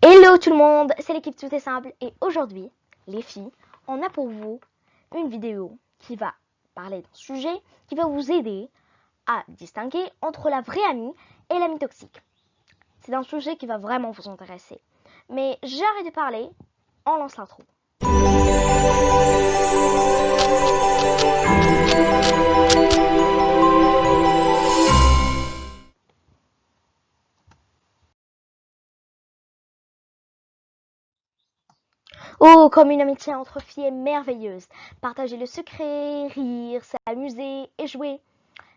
Hello tout le monde, c'est l'équipe Tout est simple et aujourd'hui, les filles, on a pour vous une vidéo qui va parler d'un sujet qui va vous aider à distinguer entre la vraie amie et l'amie toxique. C'est un sujet qui va vraiment vous intéresser. Mais j'arrête de parler, on lance l'intro. Oh, comme une amitié entre filles est merveilleuse. Partager le secret, rire, s'amuser et jouer.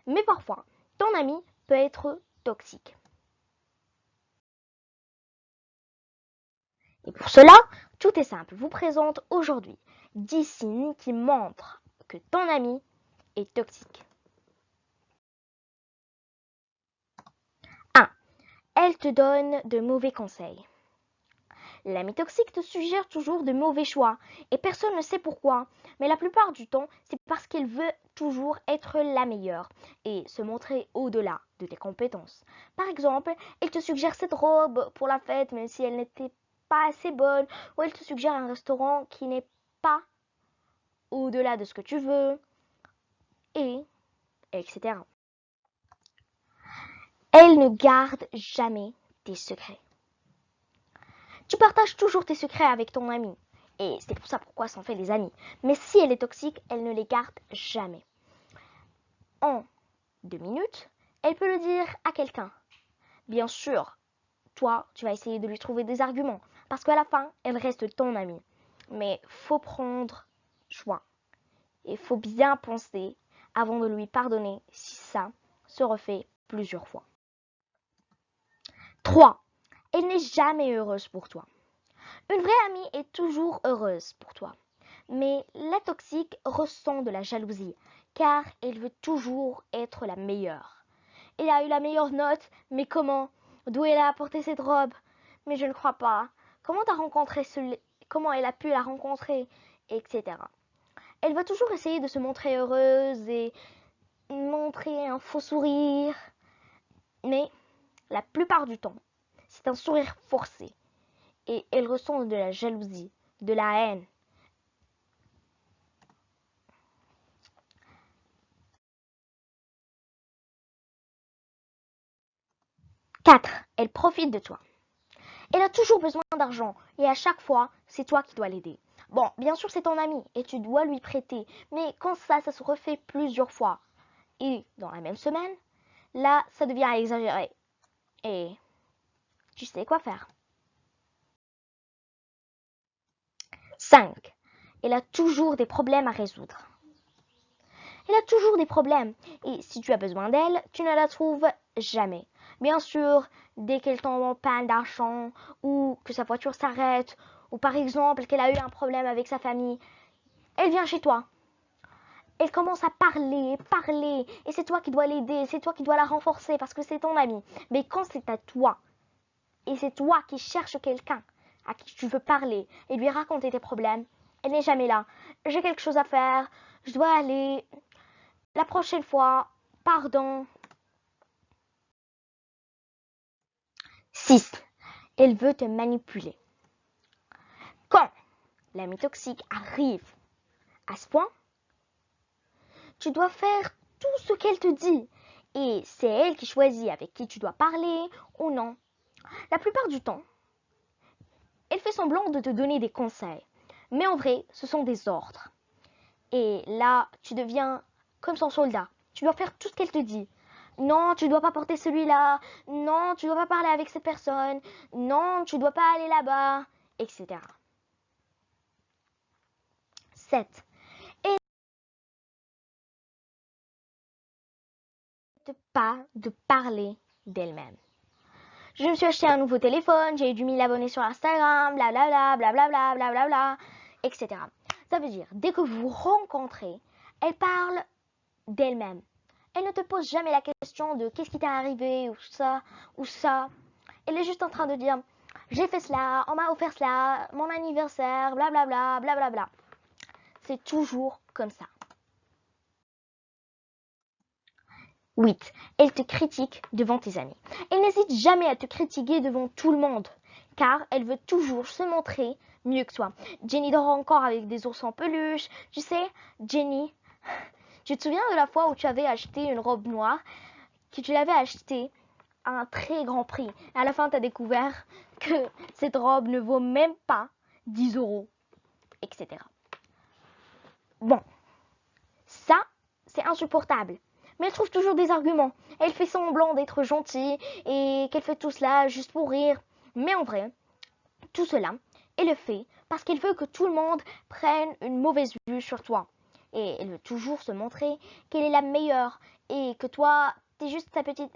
Mais parfois, ton ami peut être toxique. Et pour cela, tout est simple. Je vous présente aujourd'hui 10 signes qui montrent que ton ami est toxique. 1. Elle te donne de mauvais conseils. L'ami toxique te suggère toujours de mauvais choix et personne ne sait pourquoi. Mais la plupart du temps, c'est parce qu'elle veut toujours être la meilleure et se montrer au-delà de tes compétences. Par exemple, elle te suggère cette robe pour la fête même si elle n'était pas assez bonne, ou elle te suggère un restaurant qui n'est pas au-delà de ce que tu veux, et etc. Elle ne garde jamais tes secrets. Tu partages toujours tes secrets avec ton ami. Et c'est pour ça pourquoi s'en fait des amis. Mais si elle est toxique, elle ne les garde jamais. En 2 minutes, elle peut le dire à quelqu'un. Bien sûr, toi, tu vas essayer de lui trouver des arguments. Parce qu'à la fin, elle reste ton amie. Mais faut prendre soin. Et faut bien penser avant de lui pardonner si ça se refait plusieurs fois. 3. Elle n'est jamais heureuse pour toi. Une vraie amie est toujours heureuse pour toi. Mais la toxique ressent de la jalousie, car elle veut toujours être la meilleure. Elle a eu la meilleure note, mais comment? D'où elle a apporté cette robe? Mais je ne crois pas. Comment elle a pu la rencontrer? Etc. Elle va toujours essayer de se montrer heureuse et montrer un faux sourire. Mais la plupart du temps, c'est un sourire forcé. Et elle ressent de la jalousie, de la haine. 4. Elle profite de toi. Elle a toujours besoin d'argent et à chaque fois, c'est toi qui dois l'aider. Bon, bien sûr, c'est ton ami et tu dois lui prêter, mais quand ça se refait plusieurs fois et dans la même semaine, là, ça devient exagéré. Et tu sais quoi faire. 5. Elle a toujours des problèmes à résoudre. Elle a toujours des problèmes et si tu as besoin d'elle, tu ne la trouves jamais. Bien sûr, dès qu'elle tombe en panne d'argent ou que sa voiture s'arrête ou par exemple qu'elle a eu un problème avec sa famille, elle vient chez toi. Elle commence à parler, parler, et c'est toi qui dois l'aider, c'est toi qui dois la renforcer parce que c'est ton ami. Mais quand c'est à toi, et c'est toi qui cherches quelqu'un à qui tu veux parler et lui raconter tes problèmes, elle n'est jamais là. J'ai quelque chose à faire, je dois aller, la prochaine fois, pardon. 6. Elle veut te manipuler. Quand l'ami toxique arrive à ce point, tu dois faire tout ce qu'elle te dit. Et c'est elle qui choisit avec qui tu dois parler ou non. La plupart du temps, elle fait semblant de te donner des conseils. Mais en vrai, ce sont des ordres. Et là, tu deviens comme son soldat. Tu dois faire tout ce qu'elle te dit. Non, tu dois pas porter celui-là. Non, tu dois pas parler avec cette personne. Non, tu dois pas aller là-bas, etc. 7. Et pas de parler d'elle-même. Je me suis acheté un nouveau téléphone, j'ai eu du 1000 abonnés sur Instagram, blablabla, blablabla, blablabla, etc. Ça veut dire, dès que vous vous rencontrez, elle parle d'elle-même. Elle ne te pose jamais la question de qu'est-ce qui t'est arrivé ou ça ou ça. Elle est juste en train de dire j'ai fait cela, on m'a offert cela, mon anniversaire, blablabla, blablabla. C'est toujours comme ça. 8. Elle te critique devant tes amis. Elle n'hésite jamais à te critiquer devant tout le monde, car elle veut toujours se montrer mieux que toi. Jenny dort encore avec des ours en peluche. Tu sais, Jenny, tu te souviens de la fois où tu avais acheté une robe noire, que tu l'avais achetée à un très grand prix. Et à la fin, tu as découvert que cette robe ne vaut même pas 10 euros, etc. Bon, ça, c'est insupportable. Mais elle trouve toujours des arguments. Elle fait semblant d'être gentille et qu'elle fait tout cela juste pour rire. Mais en vrai, tout cela, elle le fait parce qu'elle veut que tout le monde prenne une mauvaise vue sur toi. Et elle veut toujours se montrer qu'elle est la meilleure et que toi, t'es juste sa petite,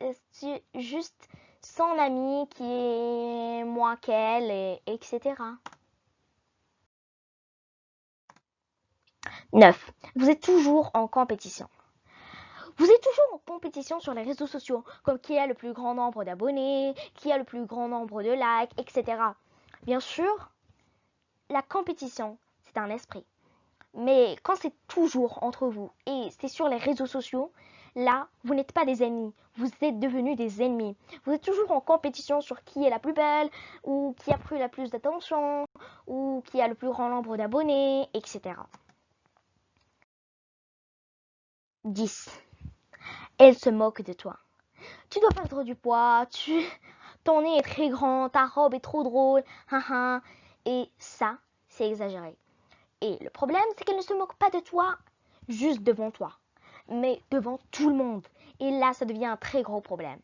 juste son amie qui est moins qu'elle, et etc. 9. Vous êtes toujours en compétition. Vous êtes toujours en compétition sur les réseaux sociaux, comme qui a le plus grand nombre d'abonnés, qui a le plus grand nombre de likes, etc. Bien sûr, la compétition, c'est un esprit. Mais quand c'est toujours entre vous et c'est sur les réseaux sociaux, là, vous n'êtes pas des amis, vous êtes devenus des ennemis. Vous êtes toujours en compétition sur qui est la plus belle, ou qui a pris la plus d'attention, ou qui a le plus grand nombre d'abonnés, etc. 10. Elle se moque de toi. Tu dois perdre du poids, ton nez est très grand, ta robe est trop drôle, haha. Et ça, c'est exagéré. Et le problème, c'est qu'elle ne se moque pas de toi juste devant toi, mais devant tout le monde. Et là, ça devient un très gros problème.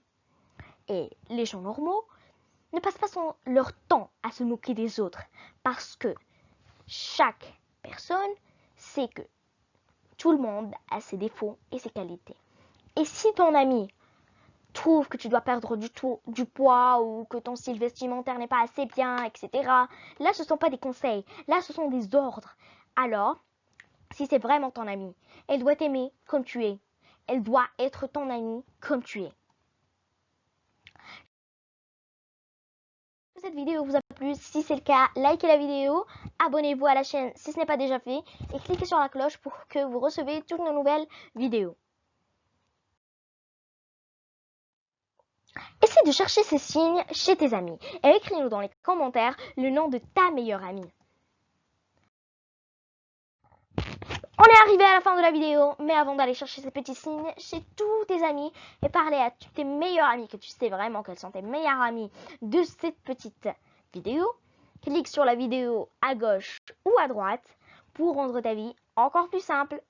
Et les gens normaux ne passent pas leur temps à se moquer des autres, parce que chaque personne sait que tout le monde a ses défauts et ses qualités. Et si ton ami trouve que tu dois perdre du poids ou que ton style vestimentaire n'est pas assez bien, etc., là, ce ne sont pas des conseils, là, ce sont des ordres. Alors, si c'est vraiment ton ami, elle doit t'aimer comme tu es. Elle doit être ton amie comme tu es. Cette vidéo vous a plu. Si c'est le cas, likez la vidéo, abonnez-vous à la chaîne si ce n'est pas déjà fait et cliquez sur la cloche pour que vous recevez toutes nos nouvelles vidéos. Essaie de chercher ces signes chez tes amis et écris-nous dans les commentaires le nom de ta meilleure amie. On est arrivé à la fin de la vidéo, mais avant d'aller chercher ces petits signes chez tous tes amis et parler à tes meilleurs amis, que tu sais vraiment quels sont tes meilleurs amis de cette petite vidéo, clique sur la vidéo à gauche ou à droite pour rendre ta vie encore plus simple.